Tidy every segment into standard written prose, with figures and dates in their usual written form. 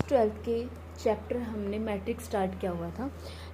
Class 12th के chapter हमने matrix start किया हुआ था।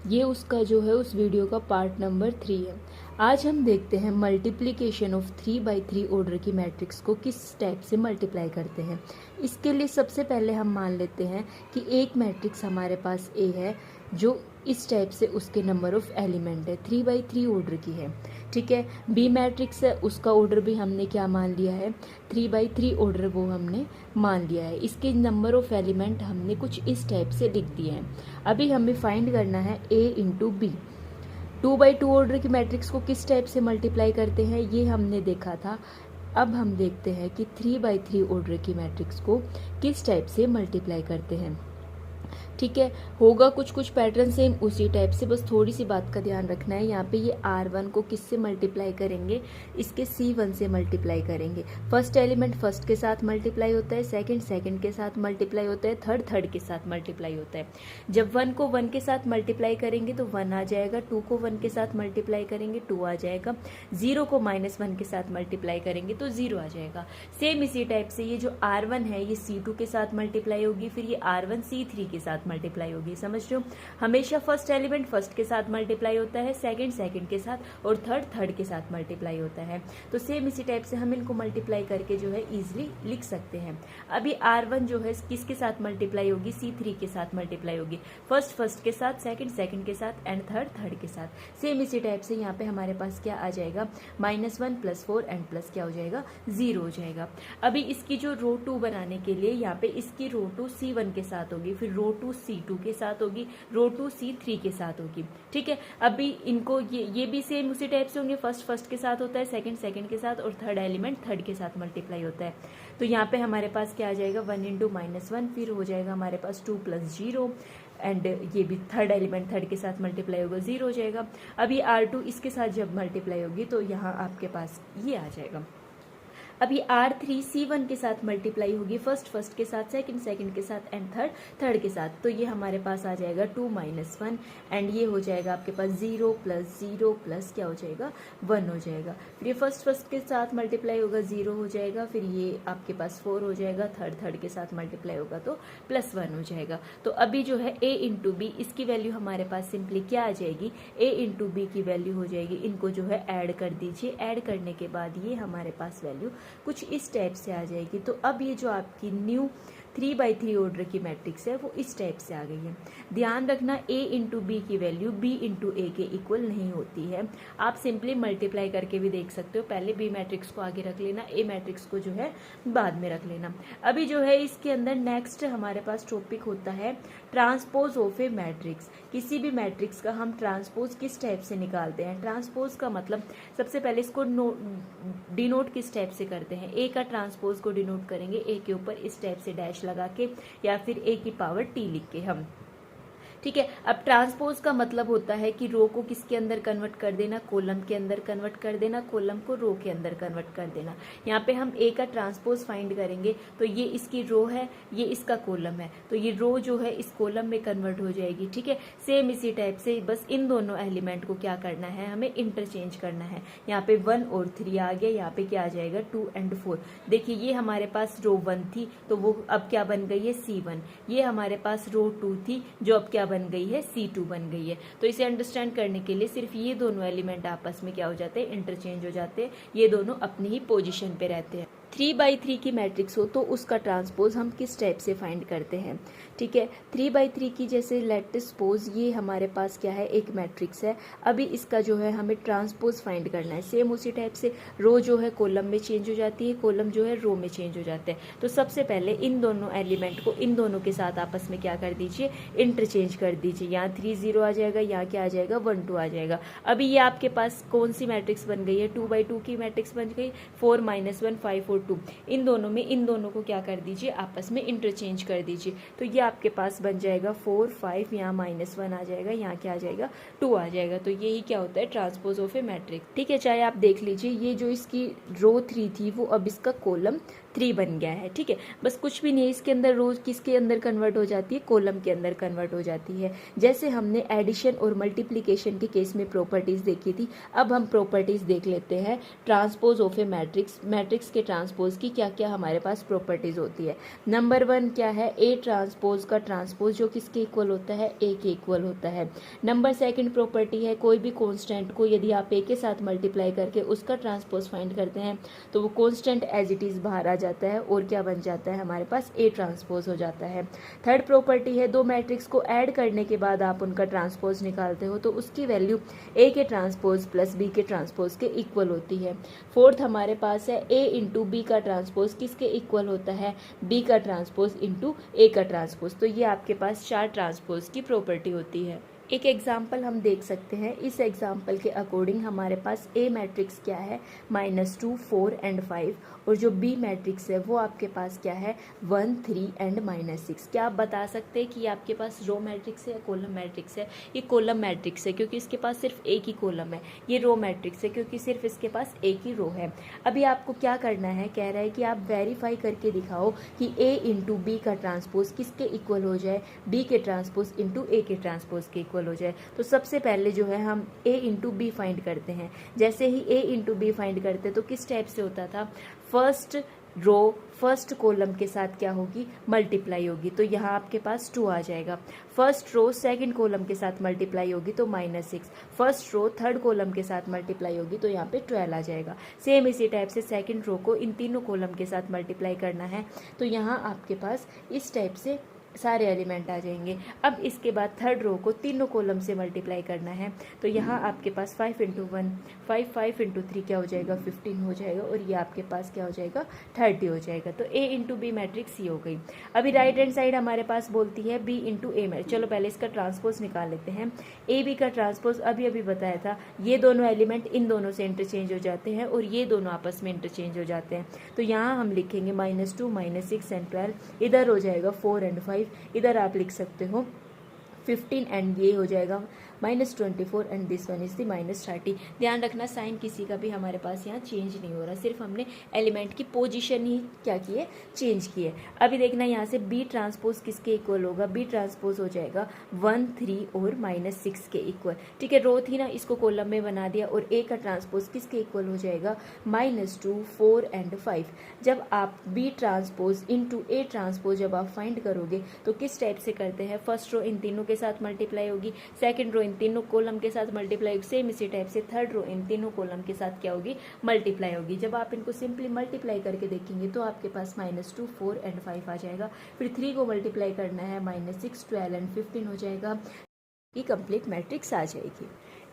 ये उसका जो है उस वीडियो का पार्ट नंबर 3 है। आज हम देखते हैं मल्टीप्लिकेशन ऑफ 3x3 ऑर्डर की मैट्रिक्स को किस टाइप से मल्टीप्लाई करते हैं। इसके लिए सबसे पहले हम मान लेते हैं कि एक मैट्रिक्स हमारे पास ए है जो इस टाइप से उसके नंबर ऑफ एलिमेंट है, 3x3 ऑर्डर की है। ठीक है, बी मैट्रिक्स है, उसका ऑर्डर भी हमने क्या मान लिया है, 3x3 ऑर्डर वो हमने मान लिया है। इसके नंबर ऑफ एलिमेंट हमने कुछ इस टाइप से लिख दिए हैं। अभी हमें फाइंड करना है ए इंटू बी। 2x2 ऑर्डर की मैट्रिक्स को किस टाइप से मल्टीप्लाई करते हैं ये हमने देखा था। अब हम देखते हैं कि 3x3 ऑर्डर की मैट्रिक्स को किस टाइप से मल्टीप्लाई करते हैं। ठीक है, होगा कुछ पैटर्न सेम उसी टाइप से, बस थोड़ी सी बात का ध्यान रखना है। यहाँ पे ये R1 को किससे मल्टीप्लाई करेंगे, इसके C1 से मल्टीप्लाई करेंगे। फर्स्ट एलिमेंट फर्स्ट के साथ मल्टीप्लाई होता है, सेकंड के साथ मल्टीप्लाई होता है, थर्ड के साथ मल्टीप्लाई होता है। जब 1 को 1 के साथ मल्टीप्लाई करेंगे तो 1 आ जाएगा, 2 को 1 के साथ मल्टीप्लाई करेंगे 2 आ जाएगा, 0 को -1 के साथ मल्टीप्लाई करेंगे तो 0 आ जाएगा। सेम इसी टाइप से ये जो R1 है ये C2 के साथ मल्टीप्लाई होगी, फिर ये R1 C3 के साथ मल्टीप्लाई होगी। समझ रहे हो, हमेशा फर्स्ट एलिमेंट फर्स्ट के साथ मल्टीप्लाई होता है, सेकंड के साथ और थर्ड के साथ मल्टीप्लाई होता है। तो सेम इसी टाइप से हम इनको मल्टीप्लाई करके जो है इजीली लिख सकते हैं। अभी R1 जो है किसके साथ मल्टीप्लाई होगी, C3 के साथ मल्टीप्लाई होगी। फर्स्ट के साथ, सेकंड के साथ एंड थर्ड के साथ। सेम इसी टाइप से यहाँ पे हमारे पास क्या आ जाएगा, -1 + 4 एंड प्लस क्या हो जाएगा, 0 हो जाएगा। अभी इसकी जो रो 2 बनाने के लिए यहाँ पे इसकी रो 2 C1 के साथ होगी, फिर रो 2 C2 के साथ होगी, रो 2 C3 के साथ होगी। ठीक है, अभी इनको ये भी सेम उसी टाइप से होंगे। फर्स्ट के साथ होता है, सेकंड के साथ और थर्ड एलिमेंट थर्ड के साथ मल्टीप्लाई होता है। तो यहाँ पे हमारे पास क्या आ जाएगा, 1 × -1, फिर हो जाएगा हमारे पास 2 + 0 एंड ये भी थर्ड एलिमेंट थर्ड के साथ मल्टीप्लाई होगा, 0 हो जाएगा। अभी R2 इसके साथ जब मल्टीप्लाई होगी तो यहाँ आपके पास ये आ जाएगा। अभी R3 C1 के साथ मल्टीप्लाई होगी, फर्स्ट के साथ, सेकंड के साथ एंड थर्ड के साथ। तो ये हमारे पास आ जाएगा 2 - 1 एंड ये हो जाएगा आपके पास 0 + 0 प्लस क्या हो जाएगा, 1 हो जाएगा। फिर ये फर्स्ट के साथ मल्टीप्लाई होगा, 0 हो जाएगा। फिर ये आपके पास 4 हो जाएगा, थर्ड के साथ मल्टीप्लाई होगा तो +1 हो जाएगा। तो अभी जो है A × B, इसकी वैल्यू हमारे पास सिंपली क्या आ जाएगी, A × B की वैल्यू हो जाएगी। इनको जो है ऐड कर दीजिए, ऐड करने के बाद ये हमारे पास वैल्यू कुछ इस टाइप से आ जाएगी। तो अब ये जो आपकी न्यू 3x3 ऑर्डर की मैट्रिक्स है वो इस टाइप से आ गई है। ध्यान रखना A × B की वैल्यू B × A के इक्वल नहीं होती है। आप सिंपली मल्टीप्लाई करके भी देख सकते हो। पहले B मैट्रिक्स को आगे रख लेना, A मैट्रिक्स को जो है बाद में रख लेना। अभी जो है इसके अंदर नेक्स्ट हमारे पास टॉपिक होता है ट्रांसपोज ऑफ ए मैट्रिक्स। किसी भी मैट्रिक्स का हम ट्रांसपोज किस टाइप से निकालते हैं। ट्रांसपोज का मतलब सबसे पहले इसको डिनोट किस टाइप से करते हैं। A का ट्रांसपोज को डिनोट करेंगे A के ऊपर इस टाइप से डैश लगा के या फिर A⁻T लिख के हम। ठीक है, अब ट्रांसपोज का मतलब होता है कि रो को किसके अंदर कन्वर्ट कर देना, कॉलम के अंदर कन्वर्ट कर देना, कॉलम को रो के अंदर कन्वर्ट कर देना। यहाँ पे हम A का ट्रांसपोज फाइंड करेंगे तो ये इसकी रो है, ये इसका कॉलम है, तो ये रो जो है इस कॉलम में कन्वर्ट हो जाएगी। ठीक है, सेम इसी टाइप से बस इन दोनों एलिमेंट को क्या करना है, हमें इंटरचेंज करना है। यहाँ पे 1 और 3 आ गया, यहाँ पे क्या आ जाएगा 2 और 4। देखिए ये हमारे पास रो 1 थी तो वो अब क्या बन गई है, C1। ये हमारे पास रो 2 थी जो अब क्या बन गई है, C2 बन गई है। तो इसे अंडरस्टैंड करने के लिए सिर्फ ये दोनों एलिमेंट आपस में क्या हो जाते हैं, इंटरचेंज हो जाते हैं। ये दोनों अपनी ही पोजीशन पे रहते हैं। 3x3 की मैट्रिक्स हो तो उसका ट्रांसपोज हम किस टाइप से फाइंड करते हैं। ठीक है, 3x3 की जैसे लेट सपोज ये हमारे पास क्या है, एक मैट्रिक्स है। अभी इसका जो है हमें ट्रांसपोज फाइंड करना है। सेम उसी टाइप से रो जो है कॉलम में चेंज हो जाती है, कॉलम जो है रो में चेंज हो जाते हैं। तो सबसे पहले इन दोनों एलिमेंट को इन दोनों के साथ आपस में क्या कर दीजिए, इंटरचेंज कर दीजिए। यहाँ 3 0 आ जाएगा, यहाँ क्या आ जाएगा 1 2 आ जाएगा। अभी ये आपके पास कौन सी मैट्रिक्स बन गई है, 2x2 की मैट्रिक्स बन गई। 4 - 1 5 और 2, इन दोनों में इन दोनों को क्या कर दीजिए, आपस में इंटरचेंज कर दीजिए। तो ये आपके पास बन जाएगा 4 5, यहाँ -1 आ जाएगा, यहाँ क्या आ जाएगा 2 आ जाएगा। तो यही क्या होता है, ट्रांसपोज ऑफ ए मैट्रिक्स। ठीक है, चाहे आप देख लीजिए ये जो इसकी रो 3 थी वो अब इसका कॉलम 3 बन गया है। ठीक है, बस कुछ भी नहीं है इसके अंदर। रो किसके अंदर कन्वर्ट हो जाती है, कॉलम के अंदर कन्वर्ट हो जाती है। जैसे हमने एडिशन और मल्टीप्लिकेशन के केस में प्रॉपर्टीज देखी थी, अब हम प्रॉपर्टीज देख लेते हैं transpose of A matrix. Matrix के ट्रांसपोज की क्या क्या हमारे पास प्रॉपर्टीज होती है। नंबर 1 क्या है, ए ट्रांसपोज का ट्रांसपोज जो किसके इक्वल होता है, ए के इक्वल होता है। नंबर 2 प्रॉपर्टी है, कोई भी कांस्टेंट को यदि आप ए के साथ मल्टीप्लाई करके उसका ट्रांसपोज फाइंड करते हैं तो वो कांस्टेंट एज इट इज बाहर आ जाता है और क्या बन जाता है, हमारे पास ए ट्रांसपोज हो जाता है। 3rd प्रॉपर्टी है, दो मैट्रिक्स को ऐड करने के बाद आप उनका ट्रांसपोज निकालते हो तो उसकी वैल्यू ए के ट्रांसपोज प्लस बी के ट्रांसपोज के इक्वल होती है। 4th हमारे पास है, ए इंटू बी का ट्रांसपोज किसके इक्वल होता है, बी का ट्रांसपोज इंटू ए का ट्रांसपोज। तो ये आपके पास 4 ट्रांसपोज की प्रॉपर्टी होती है। एक एग्जाम्पल हम देख सकते हैं। इस एग्जाम्पल के अकॉर्डिंग हमारे पास ए मैट्रिक्स क्या है, -2, 4 एंड 5, और जो बी मैट्रिक्स है वो आपके पास क्या है, 1, 3 एंड -6। क्या आप बता सकते हैं कि ये आपके पास रो मैट्रिक्स है या कॉलम मैट्रिक्स है? ये कॉलम मैट्रिक्स है क्योंकि इसके पास सिर्फ एक ही कॉलम है। ये रो मैट्रिक्स है क्योंकि सिर्फ इसके पास एक ही रो है। अभी आपको क्या करना है, कह रहा है कि आप वेरीफाई करके दिखाओ कि ए इंटू बी का ट्रांसपोज किसके इक्वल हो जाए, बी के ट्रांसपोज इंटू ए के ट्रांसपोज के इक्वल हो जाए। तो सबसे पहले जो है हम a इंटू बी फाइंड करते हैं। जैसे ही a इंटू बी फाइंड करते तो किस टाइप से होता था, फर्स्ट रो फर्स्ट कॉलम के साथ क्या होगी, मल्टीप्लाई होगी, तो यहाँ आपके पास 2 आ जाएगा। फर्स्ट रो सेकंड कॉलम के साथ मल्टीप्लाई होगी तो -6। फर्स्ट रो थर्ड कॉलम के साथ मल्टीप्लाई होगी तो यहाँ पे 12 आ जाएगा। सेम इसी टाइप से सेकंड रो को इन तीनों कॉलम के साथ मल्टीप्लाई करना है तो यहाँ आपके पास इस टाइप से सारे एलिमेंट आ जाएंगे। अब इसके बाद थर्ड रो को तीनों कॉलम से मल्टीप्लाई करना है तो यहाँ आपके पास 5 इंटू 1 5, 5 इंटू 3 क्या हो जाएगा, 15 हो जाएगा, और ये आपके पास क्या हो जाएगा, 30 हो जाएगा। तो a इंटू बी मैट्रिक्स ये हो गई। अभी राइट हैंड साइड हमारे पास बोलती है b इंटू ए मैट्रिक्स। चलो पहले इसका ट्रांसपोज निकाल लेते हैं। ए बी का ट्रांसपोज अभी अभी बताया था, ये दोनों एलिमेंट इन दोनों से इंटरचेंज हो जाते हैं और ये दोनों आपस में इंटरचेंज हो जाते हैं। तो यहाँ हम लिखेंगे -2, -6 एंड 12, इधर हो जाएगा 4 एंड 5, इधर आप लिख सकते हो 15 एंड ये हो जाएगा -24 and this one is the -30। ध्यान रखना साइन किसी का भी हमारे पास यहाँ चेंज नहीं हो रहा, सिर्फ हमने एलिमेंट की पोजीशन ही क्या की है, चेंज की है। अभी देखना यहाँ से बी ट्रांसपोज किसके इक्वल होगा, बी ट्रांसपोज हो जाएगा 1, 3 और -6 के इक्वल। ठीक है, रो थी ना, इसको कॉलम में बना दिया, और ए का ट्रांसपोज किसके इक्वल हो जाएगा, -2, 4 एंड 5। जब आप B transpose into A transpose जब आप फाइंड करोगे तो किस टाइप से करते हैं, फर्स्ट रो इन तीनों के साथ मल्टीप्लाई होगी, सेकंड रो इन तीनों कॉलम के साथ मल्टीप्लाई होगी, सेम इसी टाइप से थर्ड रो इन तीनों कॉलम के साथ क्या होगी, मल्टीप्लाई होगी। जब आप इनको सिंपली मल्टीप्लाई करके देखेंगे तो आपके पास -2, 4 एंड 5 आ जाएगा। फिर 3 को मल्टीप्लाई करना है, -6, 12 एंड 15 हो जाएगा। ये कंप्लीट मैट्रिक्स आ जाएगी।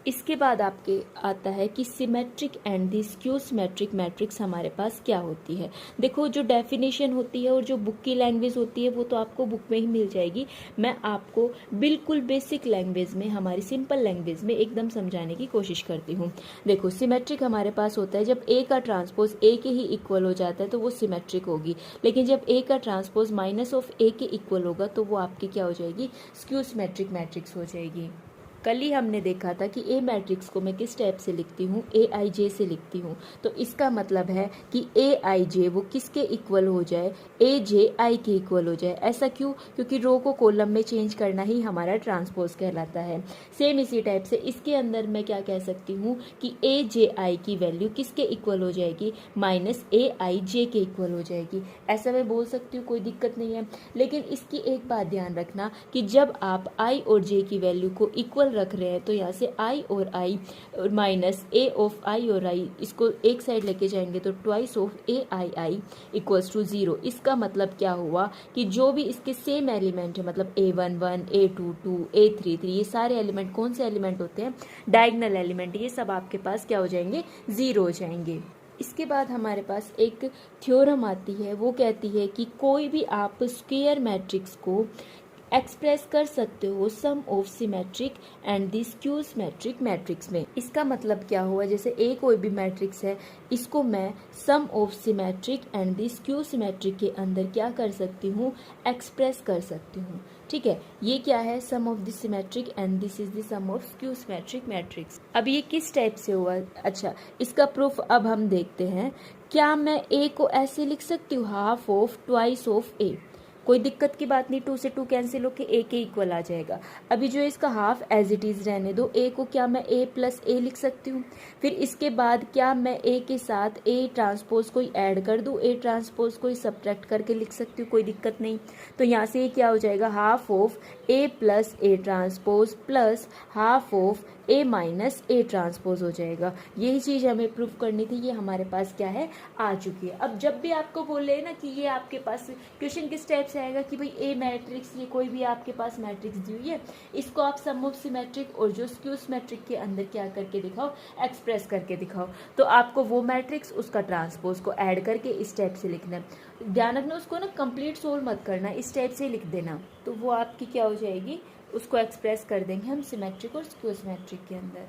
इसके बाद आपके आता है कि symmetric and the skew symmetric matrix हमारे पास क्या होती है। देखो जो डेफिनेशन होती है और जो बुक की लैंग्वेज होती है वो तो आपको बुक में ही मिल जाएगी। मैं आपको बिल्कुल बेसिक लैंग्वेज में, हमारी सिंपल लैंग्वेज में एकदम समझाने की कोशिश करती हूँ। देखो सिमेट्रिक हमारे पास होता है जब ए का ट्रांसपोज ए के ही इक्वल हो जाता है तो वो सिमेट्रिक होगी, लेकिन जब ए का ट्रांसपोज -ए के इक्वल होगा तो वो आपकी क्या हो जाएगी, स्क्यू सिमेट्रिक मैट्रिक्स हो जाएगी। कल ही हमने देखा था कि ए मैट्रिक्स को मैं किस टाइप से लिखती हूँ, AIJ से लिखती हूँ। तो इसका मतलब है कि AIJ वो किसके इक्वल हो जाए, AJI के इक्वल हो जाए। ऐसा क्यों? क्योंकि रो को कॉलम में चेंज करना ही हमारा ट्रांसपोज कहलाता है। सेम इसी टाइप से इसके अंदर मैं क्या कह सकती हूँ कि AJI की वैल्यू किसके इक्वल हो जाएगी, -AIJ के इक्वल हो जाएगी। ऐसा मैं बोल सकती हूँ, कोई दिक्कत नहीं है। लेकिन इसकी एक बात ध्यान रखना कि जब आप I और J की वैल्यू को इक्वल रख रहे हैं तो यहाँ से I और I -A ऑफ I और I इसको एक साइड लेके जाएंगे तो twice of AII equals to 0। इसका मतलब क्या हुआ कि जो भी इसके सेम एलिमेंट है, मतलब A11, A22, A33, ये सारे एलिमेंट कौन से एलिमेंट होते हैं, डायगोनल एलिमेंट, ये सब आपके पास क्या हो जाएंगे, 0 हो जाएंगे। इसके बाद हमारे पास एक थ्योरम आती है, वो कहती है कि कोई भी आप स्क्वायर मैट्रिक्स को एक्सप्रेस कर सकते हो sum of symmetric and the skew symmetric matrix में। इसका मतलब क्या हुआ, जैसे ए कोई भी मैट्रिक्स है, इसको मैं sum of symmetric and the skew symmetric के अंदर क्या कर सकती हूँ, एक्सप्रेस कर सकती हूँ। ठीक है, ये क्या है, sum of the symmetric and this is the sum of skew symmetric matrix. अब ये किस टाइप से हुआ, अच्छा इसका प्रूफ अब हम देखते हैं क्या मैं ए को ऐसे लिख सकती हूँ, हाफ ऑफ ट्वाइस ऑफ ए। कोई दिक्कत की बात नहीं, 2 से 2 कैंसिल होके ए के इक्वल आ जाएगा। अभी जो इसका हाफ एज इट इज रहने दो। ए को क्या मैं ए प्लस ए लिख सकती हूँ। फिर इसके बाद क्या मैं ए के साथ ए ट्रांसपोज कोई ऐड कर दूँ, ए ट्रांसपोज कोई सब्ट्रैक्ट करके लिख सकती हूँ, कोई दिक्कत नहीं। तो यहाँ से ये क्या हो जाएगा, half of A plus A transpose plus half of A minus A transpose हो जाएगा। यही चीज़ हमें प्रूफ करनी थी, ये हमारे पास क्या है, आ चुकी है। अब जब भी आपको बोले ना कि ये आपके पास क्वेश्चन किस टाइप से आएगा कि भाई ए मैट्रिक्स, ये कोई भी आपके पास मैट्रिक्स दी हुई है, इसको आप सम ऑफ सिमेट्रिक और जो स्क्यू सिमेट्रिक के अंदर क्या करके दिखाओ, एक्सप्रेस करके दिखाओ। तो आपको वो मैट्रिक्स उसका ट्रांसपोज को ऐड करके इस टाइप से लिखना है। ध्यान रखना, उसको ना कंप्लीट सोल्व मत करना, इस टाइप से लिख देना। तो वो आपकी क्या हो जाएगी, उसको एक्सप्रेस कर देंगे हम सिमेट्रिक और स्क्यू सिमेट्रिक के अंदर।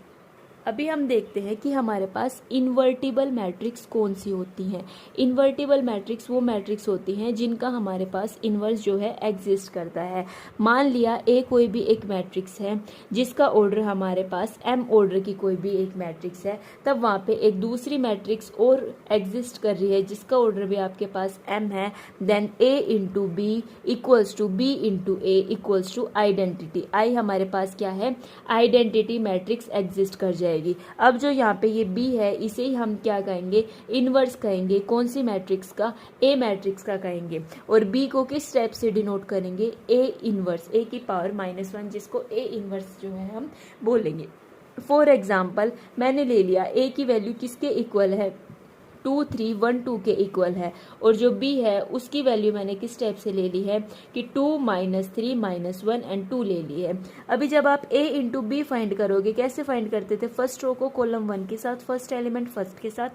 अभी हम देखते हैं कि हमारे पास इन्वर्टिबल मैट्रिक्स कौन सी होती हैं। इन्वर्टिबल मैट्रिक्स वो मैट्रिक्स होती हैं जिनका हमारे पास इन्वर्स जो है एग्जिस्ट करता है। मान लिया ए कोई भी एक मैट्रिक्स है जिसका ऑर्डर हमारे पास एम ऑर्डर की कोई भी एक मैट्रिक्स है, तब वहाँ पे एक दूसरी मैट्रिक्स और एग्जिस्ट कर रही है जिसका ऑर्डर भी आपके पास एम है, then A into B equals to B into A equals to identity. I हमारे पास क्या है, आइडेंटिटी मैट्रिक्स एग्जिस्ट कर जाएगी। अब जो यहाँ पे ये B है, इसे ही हम क्या कहेंगे, इनवर्स कहेंगे। कौन सी मैट्रिक्स का, A मैट्रिक्स का कहेंगे। और B को किस स्टेप से डिनोट करेंगे, A इनवर्स, A की पावर -1, जिसको A इनवर्स जो है हम बोलेंगे। फॉर एग्जाम्पल मैंने ले लिया A की वैल्यू किसके इक्वल है, 2 3 1 2 के इक्वल है, और जो B है उसकी वैल्यू मैंने किस स्टेप से ले ली है कि 2 -3 -1 एंड 2 ले ली है। अभी जब आप A इंटू बी फाइंड करोगे, कैसे फाइंड करते थे, फर्स्ट रो को कॉलम 1 के साथ, फर्स्ट एलिमेंट फर्स्ट के साथ,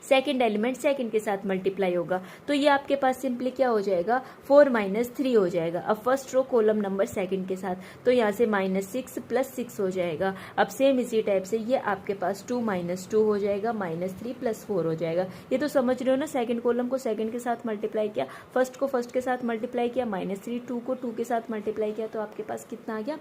सेकेंड एलिमेंट सेकेंड के साथ मल्टीप्लाई होगा। तो ये आपके पास सिंपली क्या हो जाएगा, 4 -3 हो जाएगा। अब first row column number second के साथ, तो यहाँ से -6 + 6 हो जाएगा। अब सेम इसी टाइप से ये आपके पास 2 -2 हो जाएगा, -3 + 4 हो जाएगा। ये तो समझ रहे हो ना, सेकेंड कॉलम को सेकेंड के साथ मल्टीप्लाई किया, फर्स्ट को फर्स्ट के साथ मल्टीप्लाई किया, -3, 2 को 2 के साथ मल्टीप्लाई किया, तो आपके पास कितना आ गया,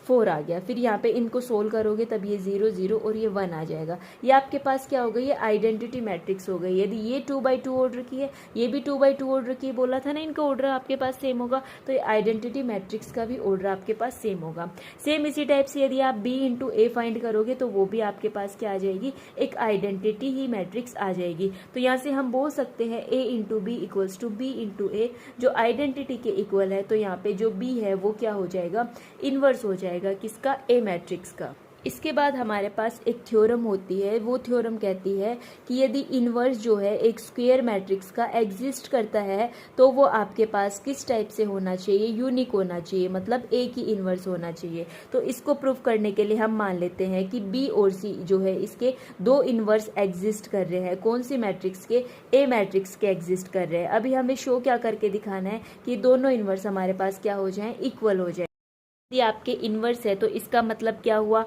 4 आ गया। फिर यहाँ पे इनको सोल्व करोगे तब ये 0 0 और ये 1 आ जाएगा। ये आपके पास क्या हो गई, ये आइडेंटिटी मैट्रिक्स हो गई। यदि ये 2/2 ऑर्डर की है, ये भी 2/2 ऑर्डर की, बोला था ना इनका ऑर्डर आपके पास सेम होगा, तो ये आइडेंटिटी मैट्रिक्स का भी ऑर्डर आपके पास सेम होगा। सेम इसी टाइप से यदि आप B इंटू ए फाइंड करोगे तो वो भी आपके पास क्या आ जाएगी, एक आइडेंटिटी ही मैट्रिक्स आ जाएगी। तो यहाँ से हम बोल सकते हैं A into B equals to B into A, जो आइडेंटिटी के इक्वल है। तो यहाँ पे जो B है वो क्या हो जाएगा, इनवर्स हो जाएगा किसका, A मैट्रिक्स का। इसके बाद हमारे पास एक थ्योरम होती है, वो थ्योरम कहती है कि यदि इनवर्स जो है एक स्क्वायर मैट्रिक्स का एग्जिस्ट करता है तो वो आपके पास किस टाइप से होना चाहिए, यूनिक होना चाहिए, मतलब A की इनवर्स होना चाहिए। तो इसको प्रूफ करने के लिए हम मान लेते हैं कि B और C जो है इसके 2 इनवर्स एग्जिस्ट कर रहे हैं। कौन सी मैट्रिक्स के, A मैट्रिक्स के एग्जिस्ट कर रहे हैं। अभी हमें शो क्या करके दिखाना है कि दोनों इनवर्स हमारे पास क्या हो जाए, इक्वल हो जाए। यदि आपके इनवर्स है तो इसका मतलब क्या हुआ,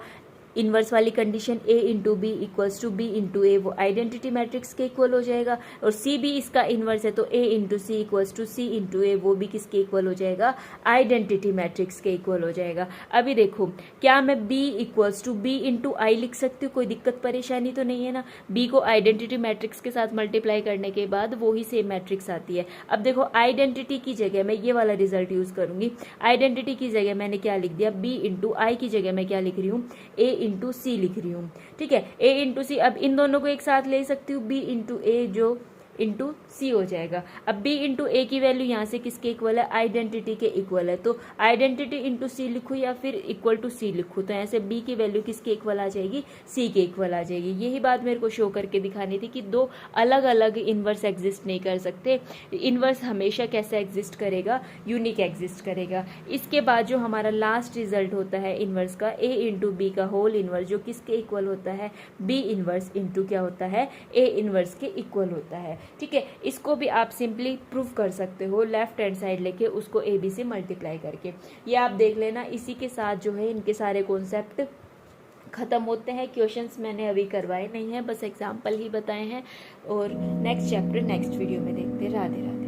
इनवर्स वाली condition A into B equals to B into A, वो आइडेंटिटी मैट्रिक्स के इक्वल हो जाएगा। और C भी इसका इनवर्स है तो A into C equals to C into A, वो भी किसके इक्वल हो जाएगा, आइडेंटिटी मैट्रिक्स के इक्वल हो जाएगा। अभी देखो, क्या मैं B equals to B into I लिख सकती हूँ, कोई दिक्कत परेशानी तो नहीं है ना। B को आइडेंटिटी मैट्रिक्स के साथ मल्टीप्लाई करने के बाद वो ही सेम मैट्रिक्स आती है। अब देखो, आइडेंटिटी की जगह मैं ये वाला रिजल्ट यूज करूंगी। आइडेंटिटी की जगह मैंने क्या लिख दिया, B इंटू आई की जगह मैं क्या लिख रही हूँ, A इंटू सी लिख रही हूँ। ठीक है, A इंटू सी। अब इन दोनों को एक साथ ले सकती हूँ, B इंटू ए जो इंटू सी हो जाएगा। अब B इंटू ए की वैल्यू यहाँ से किसके इक्वल है, आइडेंटिटी के इक्वल है। तो आइडेंटिटी इंटू सी लिखूँ या फिर इक्वल टू सी लिखूँ, तो ऐसे B की वैल्यू किसके इक्वल आ जाएगी, C के इक्वल आ जाएगी। यही बात मेरे को शो करके दिखानी थी कि दो अलग अलग इनवर्स एग्जिस्ट नहीं कर सकते। इनवर्स हमेशा कैसे एग्जिस्ट करेगा, यूनिक एग्जिस्ट करेगा। इसके बाद जो हमारा लास्ट रिजल्ट होता है इनवर्स का, A इंटू बी का होल इनवर्स, जो किसके इक्वल होता है, B इनवर्स इंटू क्या होता है, A इनवर्स के इक्वल होता है। ठीक है, इसको भी आप सिंपली प्रूफ कर सकते हो लेफ्ट हैंड साइड लेके उसको ए बी से मल्टीप्लाई करके। ये आप देख लेना, इसी के साथ जो है इनके सारे कॉन्सेप्ट खत्म होते हैं। क्वेश्चंस मैंने अभी करवाए नहीं हैं, बस एग्जाम्पल ही बताए हैं। और नेक्स्ट चैप्टर नेक्स्ट वीडियो में देखते। राधे राधे।